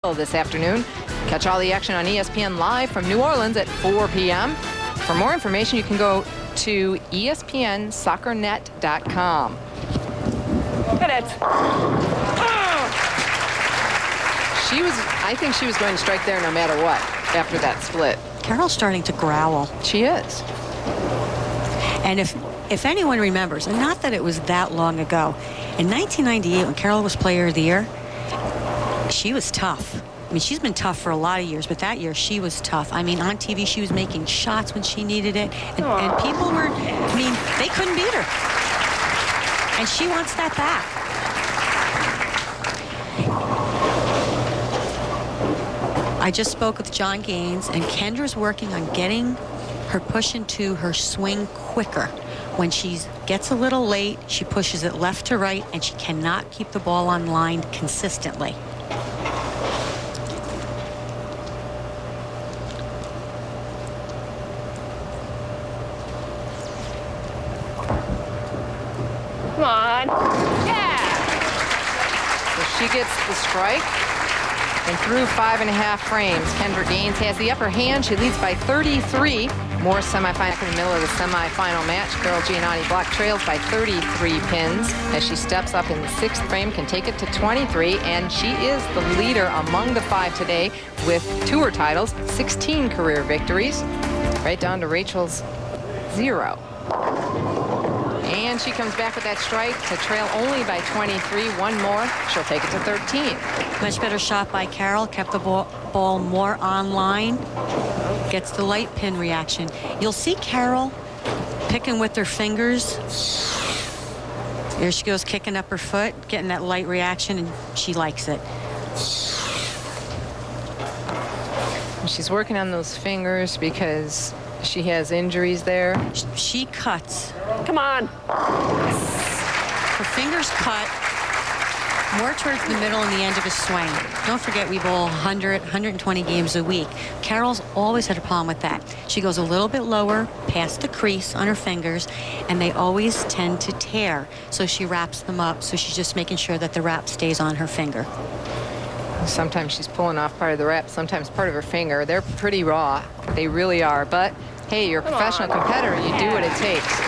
this afternoon. Catch all the action on ESPN Live from New Orleans at 4 p.m. For more information, you can go to espnsoccernet.com. Hit it. I think she was going to strike there no matter what after that split. Carol's starting to growl. She is. And if anyone remembers, and not that it was that long ago, in 1998 when Carol was Player of the Year, she was tough. I mean, she's been tough for a lot of years, but that year she was tough. I mean, on TV, she was making shots when she needed it. And people were, I mean, they couldn't beat her. And she wants that back. I just spoke with John Gaines, and Kendra's working on getting her push into her swing quicker. When she gets a little late, she pushes it left to right, and she cannot keep the ball on line consistently. Come on. Yeah. So she gets the strike. And through 5.5 frames, Kendra Gaines has the upper hand. She leads by 33. More semifinal in the middle of the semifinal match. Carol Gianotti-Block trails by 33 pins as she steps up in the 6th frame, can take it to 23, and she is the leader among the 5 today with tour titles, 16 career victories, right down to Rachel's 0. And she comes back with that strike to trail only by 23. One more, she'll take it to 13. Much better shot by Carol, kept the ball more on line, gets the light pin reaction. You'll see Carol picking with her fingers. Here she goes, kicking up her foot, getting that light reaction, and she likes it. She's working on those fingers because she has injuries there. She cuts. Come on. Her fingers cut more towards the middle and the end of his swing. Don't forget, we bowl 100, 120 games a week. Carol's always had a problem with that. She goes a little bit lower, past the crease on her fingers, and they always tend to tear. So she wraps them up, so she's just making sure that the wrap stays on her finger. Sometimes she's pulling off part of the wrap, sometimes part of her finger. They're pretty raw. They really are. But, hey, you're a professional competitor. You do what it takes.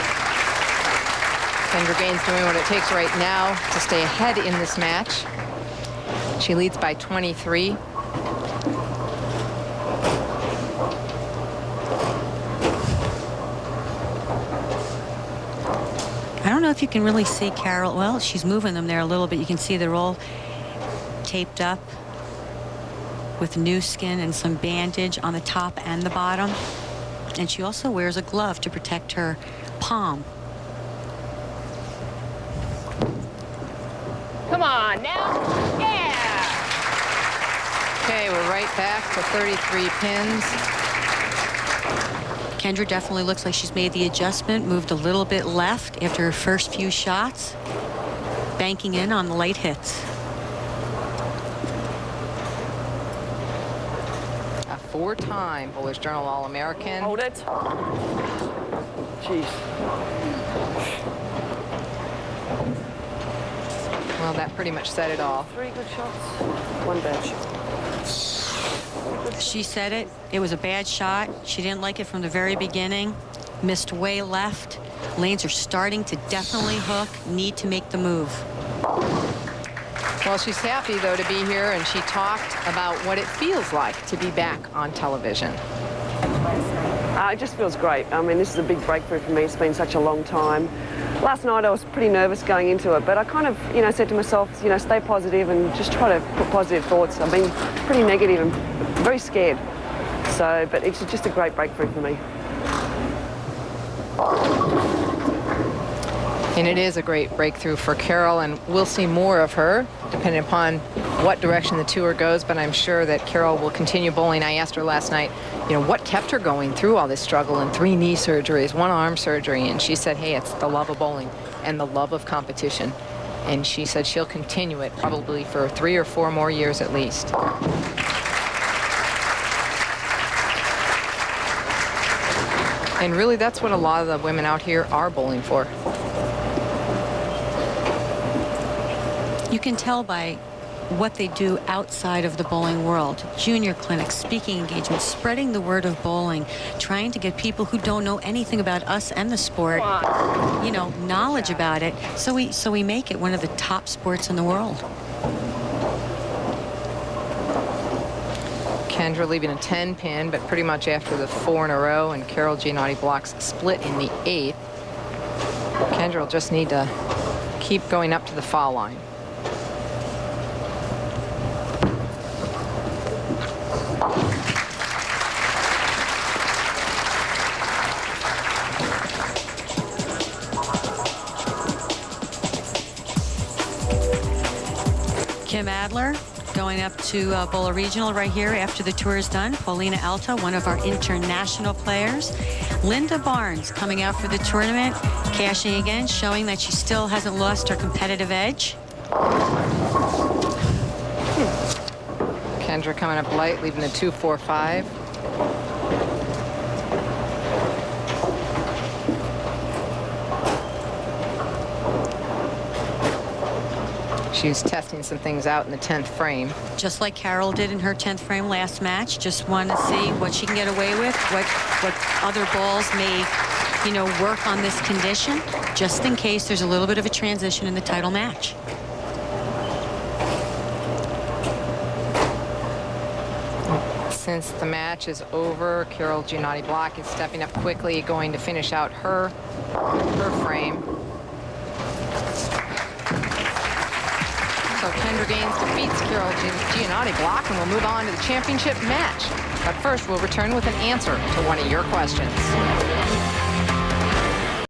Kendra Gaines doing what it takes right now to stay ahead in this match. She leads by 23. I don't know if you can really see Carol. Well, she's moving them there a little bit. You can see they're all taped up with new skin and some bandage on the top and the bottom. And she also wears a glove to protect her palm. Come on now. Yeah. Okay, we're right back to 33 pins. Kendra definitely looks like she's made the adjustment, moved a little bit left after her first few shots, banking in on the late hits. A 4-time Bowler's Journal All-American. Hold it. Jeez. Well, that pretty much said it all. 3 good shots, 1 bad shot. She said it. It was a bad shot. She didn't like it from the very beginning. Missed way left. Lanes are starting to definitely hook. Need to make the move. Well, she's happy, though, to be here, and she talked about what it feels like to be back on television. It just feels great. I mean, this is a big breakthrough for me. It's been such a long time. Last night I was pretty nervous going into it, but I kind of, said to myself, stay positive and just try to put positive thoughts. I've been pretty negative and very scared. So, but it's just a great breakthrough for me. And it is a great breakthrough for Carol, and we'll see more of her depending upon what direction the tour goes, but I'm sure that Carol will continue bowling. I asked her last night, what kept her going through all this struggle and 3 knee surgeries, 1 arm surgery, and she said, hey, it's the love of bowling and the love of competition. And she said she'll continue it probably for 3 or 4 more years at least. And really, that's what a lot of the women out here are bowling for. You can tell by what they do outside of the bowling world. Junior clinics, speaking engagements, spreading the word of bowling, trying to get people who don't know anything about us and the sport, you know, knowledge about it. So we make it one of the top sports in the world. Kendra leaving a 10-pin, but pretty much after the 4 in a row, and Carol Gianotti-Block's split in the 8th. Kendra will just need to keep going up to the foul line. Kim Adler going up to Bowler Regional right here after the tour is done. Paulina Alto, one of our international players. Linda Barnes coming out for the tournament, cashing again, showing that she still hasn't lost her competitive edge. Kendra coming up light, leaving the 2-4-5. She's testing some things out in the 10th frame. Just like Carol did in her 10th frame last match. Just want to see what she can get away with, what other balls may, you know, work on this condition, just in case there's a little bit of a transition in the title match. Since the match is over, Carol Gianotti-Block is stepping up quickly, going to finish out her frame. So Kendra Gaines defeats Carol Gianotti-Block, and we'll move on to the championship match. But first, we'll return with an answer to one of your questions.